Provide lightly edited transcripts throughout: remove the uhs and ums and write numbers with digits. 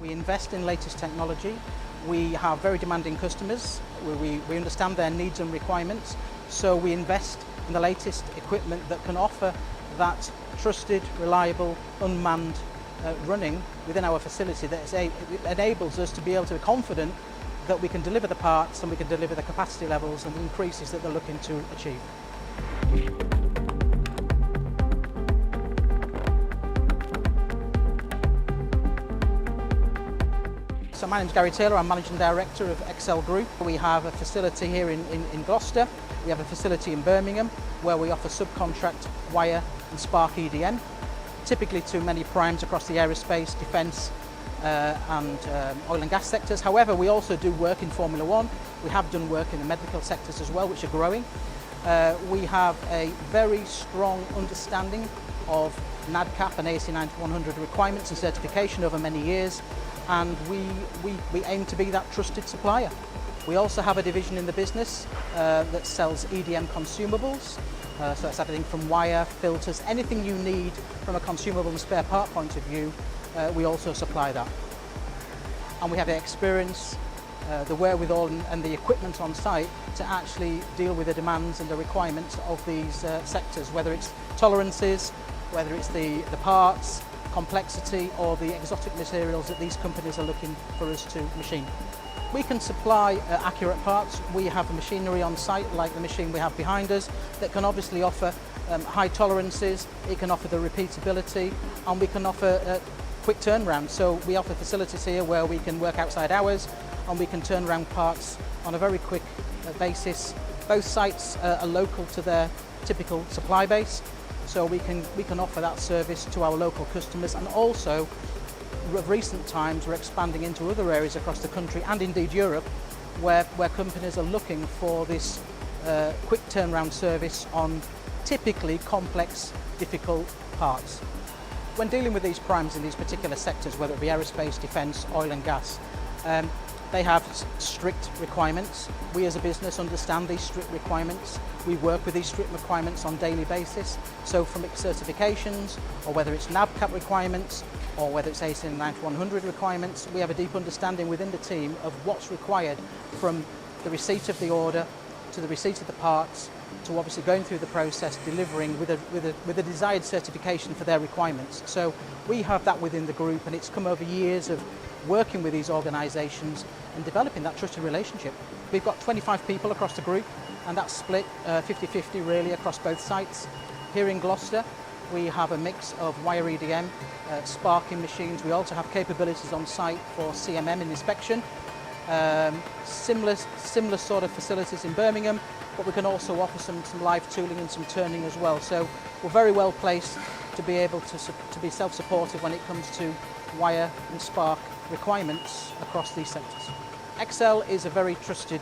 We invest in latest technology. We have very demanding customers. We understand their needs and requirements, so we invest in the latest equipment that can offer that trusted, reliable, unmanned running within our facility that enables us to be able to be confident that we can deliver the parts and we can deliver the capacity levels and the increases that they're looking to achieve. So my name is Gary Taylor, I'm Managing Director of Excel Group. We have a facility here in Gloucester. We have a facility in Birmingham where we offer subcontract wire and spark EDM, typically to many primes across the aerospace, defence and oil and gas sectors. However, we also do work in Formula One. We have done work in the medical sectors as well, which are growing. We have a very strong understanding of NADCAP and AC9100 requirements and certification over many years, and we aim to be that trusted supplier. We also have a division in the business that sells EDM consumables, so it's everything from wire, filters, anything you need from a consumable and spare part point of view, we also supply that. And we have the experience, the wherewithal and the equipment on site to actually deal with the demands and the requirements of these sectors, whether it's tolerances, whether it's the parts, complexity or the exotic materials that these companies are looking for us to machine. We can supply accurate parts. We have machinery on site like the machine we have behind us that can obviously offer high tolerances, it can offer the repeatability, and we can offer quick turnaround. So we offer facilities here where we can work outside hours and we can turn around parts on a very quick basis. Both sites are local to their typical supply base, so we can offer that service to our local customers, and also of recent times we're expanding into other areas across the country and indeed Europe where companies are looking for this quick turnaround service on typically complex, difficult parts. When dealing with these primes in these particular sectors, whether it be aerospace, defence, oil and gas, they have strict requirements. We as a business understand these strict requirements. We work with these strict requirements on a daily basis. So from certifications, or whether it's NADCAP requirements, or whether it's AC9100 requirements, we have a deep understanding within the team of what's required from the receipt of the order to the receipt of the parts, to obviously going through the process, delivering with a desired certification for their requirements. So we have that within the group, and it's come over years of working with these organisations and developing that trusted relationship. We've got 25 people across the group, and that's split 50-50 really across both sites. Here in Gloucester, we have a mix of wire EDM, sparking machines. We also have capabilities on site for CMM and inspection. Similar sort of facilities in Birmingham, but we can also offer some live tooling and some turning as well. So we're very well placed to be able to be self-supportive when it comes to wire and spark requirements across these sectors. Excel is a very trusted,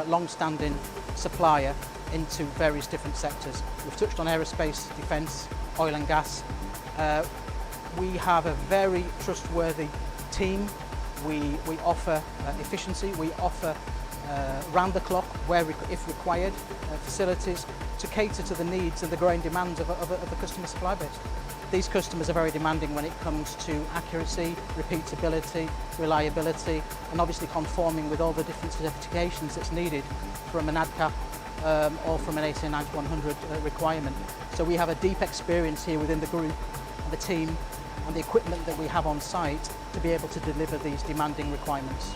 long-standing supplier into various different sectors. We've touched on aerospace, defence, oil and gas. We have a very trustworthy team. We offer efficiency, we offer round the clock, if required, facilities to cater to the needs and the growing demands of the customer supply base. These customers are very demanding when it comes to accuracy, repeatability, reliability, and obviously conforming with all the different certifications that's needed from an NADCAP or from an AC9100 requirement. So we have a deep experience here within the group and the team and the equipment that we have on site to be able to deliver these demanding requirements.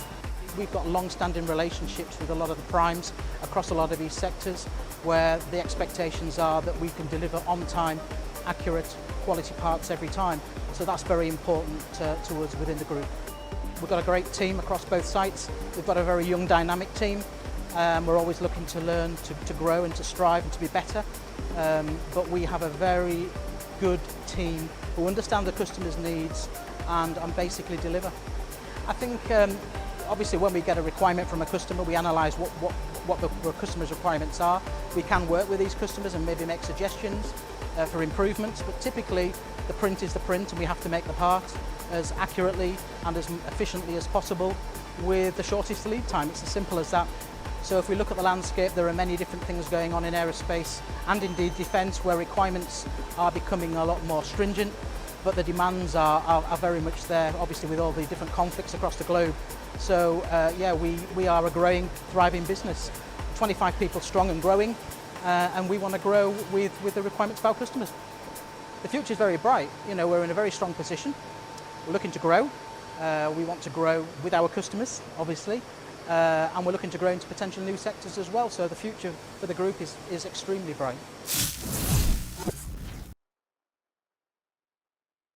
We've got long-standing relationships with a lot of the primes across a lot of these sectors where the expectations are that we can deliver on time, accurate, quality parts every time. So that's very important to us within the group. We've got a great team across both sites. We've got a very young, dynamic team. We're always looking to learn, to grow and to strive and to be better. But we have a very good team who understand the customer's needs and basically deliver. I think obviously when we get a requirement from a customer, we analyse what the customer's requirements are. We can work with these customers and maybe make suggestions for improvements, but typically the print is the print and we have to make the part as accurately and as efficiently as possible with the shortest lead time. It's as simple as that. So if we look at the landscape, there are many different things going on in aerospace and indeed defence where requirements are becoming a lot more stringent. but the demands are very much there, obviously with all the different conflicts across the globe. So yeah, we are a growing, thriving business, 25 people strong and growing, and we want to grow with the requirements of our customers. The future is very bright. You know, we're in a very strong position. We're looking to grow. We want to grow with our customers, obviously, and we're looking to grow into potential new sectors as well. So the future for the group is extremely bright.